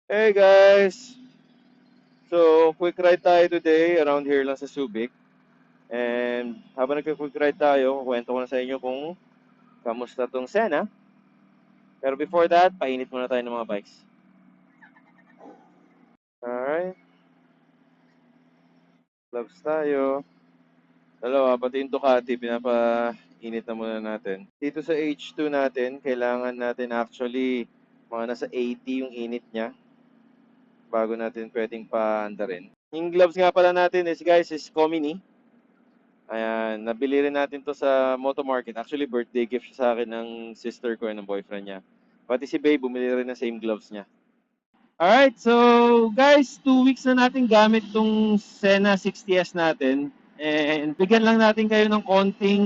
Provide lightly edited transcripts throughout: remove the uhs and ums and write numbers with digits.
Hey guys! So, quick ride tayo today around here lang sa Subic. And habang nagka-quick ride tayo, kukwento ko na sa inyo kung kamusta tong Sena. Pero before that, painit muna tayo ng mga bikes. Alright, gloves tayo. Dalawa, pati yung Ducati, pinapainit na muna natin. Dito sa H2 natin, kailangan natin actually mga nasa 80 yung init niya bago natin pwedeng paandarin. Yung gloves nga pala natin is Komini. Ayan, nabili rin natin to sa Moto Market. Actually, birthday gift siya sa akin ng sister ko and ng boyfriend niya. Pati si Babe, bumili rin ng same gloves niya. Alright, so guys, 2 weeks na natin gamit tong Sena 60S natin. And bigyan lang natin kayo ng konting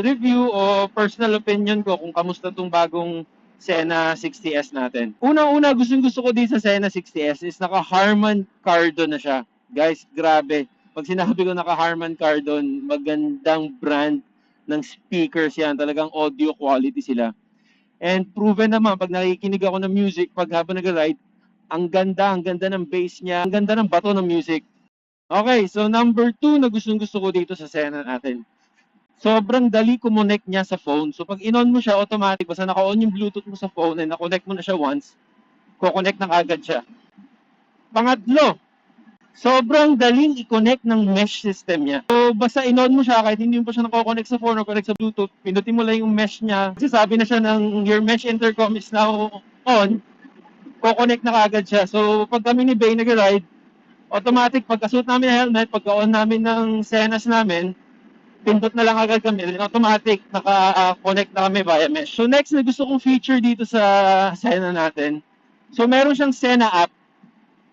review o personal opinion ko kung kamusta tong bagong Sena 60S natin. Unang-una, gustong-gusto ko din sa Sena 60S is naka-Harman Kardon na siya. Guys, grabe. Pag sinabi ko naka-Harman Kardon, magandang brand ng speakers yan. Talagang audio quality sila. And proven naman, pag nakikinig ako ng music, pag habang nag-ride, ang ganda ng bass niya, ang ganda ng bato ng music. Okay, so number 2 na gustong-gusto ko dito sa Sena natin. Sobrang dali kumonect niya sa phone. So pag in-on mo siya, automatic, basta naka-on yung Bluetooth mo sa phone and na-connect mo na siya once, ko-connect na agad siya. Pangatlo, sobrang daling i-connect ng mesh system niya. So basta in-on mo siya, kahit hindi mo pa siya nako-connect sa phone or connect sa Bluetooth, pindutin mo lang yung mesh niya. Sabi na siya ng your mesh intercom is now on, ko-connect na agad siya. So pag kami ni Bay nag-ride, automatic pagka-suit namin ng helmet, pagka-on namin ng Senas namin, pindot na lang agad kami. Then automatic, naka-connect na kami via mesh. So next na gusto kong feature dito sa Sena natin. So meron siyang Sena app.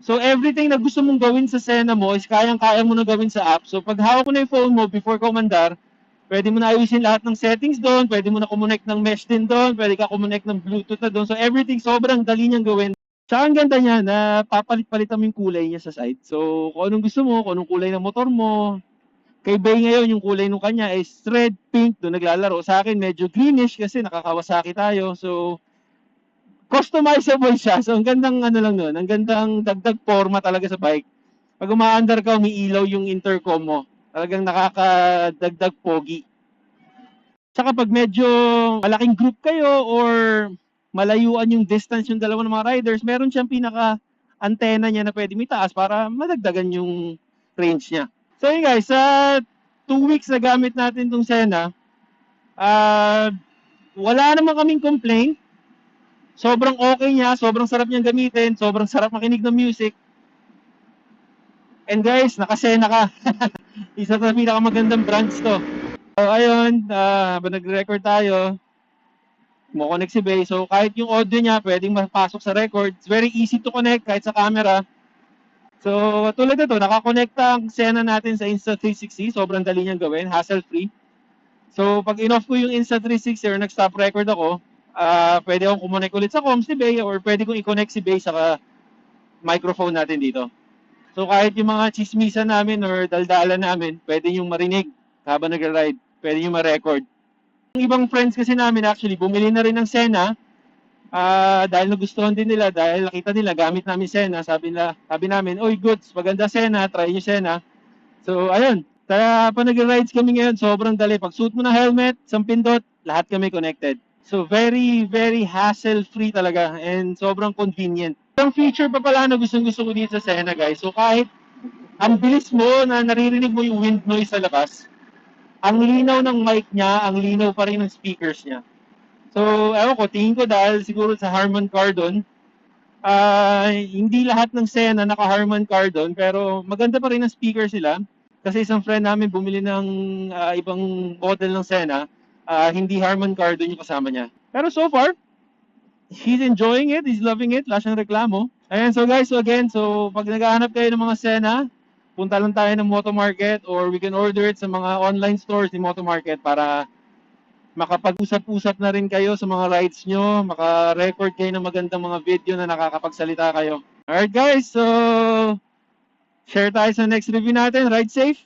So everything na gusto mong gawin sa Sena mo is kayang-kaya mo na gawin sa app. So pag hawak mo na yung phone mo before ka umandar, pwede mo na ayusin lahat ng settings doon, pwede mo na connect ng mesh din doon, pwede ka connect ng Bluetooth na doon. So everything sobrang dali niyang gawin. Tsaka ang ganda niya na papalit-palitan mo yung kulay niya sa side. So kung anong gusto mo, kung anong kulay ng motor mo. Kay Bay ngayon, yung kulay nung kanya is red, pink, doon naglalaro. Sa akin, medyo greenish kasi nakakawasaki tayo. So, customizable siya. So, ang gandang ano lang nun. Ang gandang dagdag forma talaga sa bike. Pag umaandar ka, umiilaw yung intercom mo. Talagang nakakadagdag pogi. Tsaka pag medyo malaking group kayo or malayuan yung distance yung dalawa ng mga riders, meron siyang pinaka antenna niya na pwede may taas para madagdagan yung range niya. So yun guys, sa 2 weeks na gamit natin itong Sena, uh, wala naman kaming complaint. Sobrang okay niya, sobrang sarap niyang gamitin, sobrang sarap makinig ng music. And guys, naka-Sena ka. Isa sa pinakamagandang brands to. So ayun, nag-record tayo, mo-connect si Bay. So kahit yung audio niya pwedeng mapasok sa record. It's very easy to connect kahit sa camera. So tulad nito, nakakonekta ang Sena natin sa Insta360. Sobrang dali niyang gawin, hassle-free. So pag in-off ko yung Insta360 or nag-stop record ako, pwede akong kumonek ulit sa comms ni Bay or pwede kong i-connect si Bay sa microphone natin dito. So kahit yung mga chismisan namin or daldalan namin, pwede yung marinig habang nag-ride. Pwede yung ma-record. Yung ibang friends kasi namin actually, bumili na rin ng Sena dahil nagustuhan din nila, dahil nakita nila gamit namin Sena. Sabi namin, oy goods, maganda Sena, try nyo Sena. So ayun, kaya pa nag-rides kami ngayon, sobrang dali. Pag suit mo ng helmet, isang pindot, lahat kami connected. So very, very hassle-free talaga and sobrang convenient. Ang feature pa pala na gustong-gusto ko dito sa Sena guys. So kahit ang bilis mo na naririnig mo yung wind noise sa labas, ang linaw ng mic niya, ang linaw pa rin ng speakers niya. So, ewan ko, tingin ko dahil siguro sa Harman Kardon, hindi lahat ng Sena naka-Harman Kardon, pero maganda pa rin ang speaker sila. Kasi isang friend namin bumili ng ibang model ng Sena, hindi Harman Kardon yung kasama niya. Pero so far, he's enjoying it, he's loving it, wala siyang reklamo. Ayan, so guys, so again, so pag naghahanap kayo ng mga Sena, punta lang tayo ng Moto Market or we can order it sa mga online stores ni Moto Market para makapag-usap-usap na rin kayo sa mga rides nyo, maka-record kayo ng magandang mga video na nakakapagsalita kayo. Alright guys, so share tayo sa next review natin. Ride safe!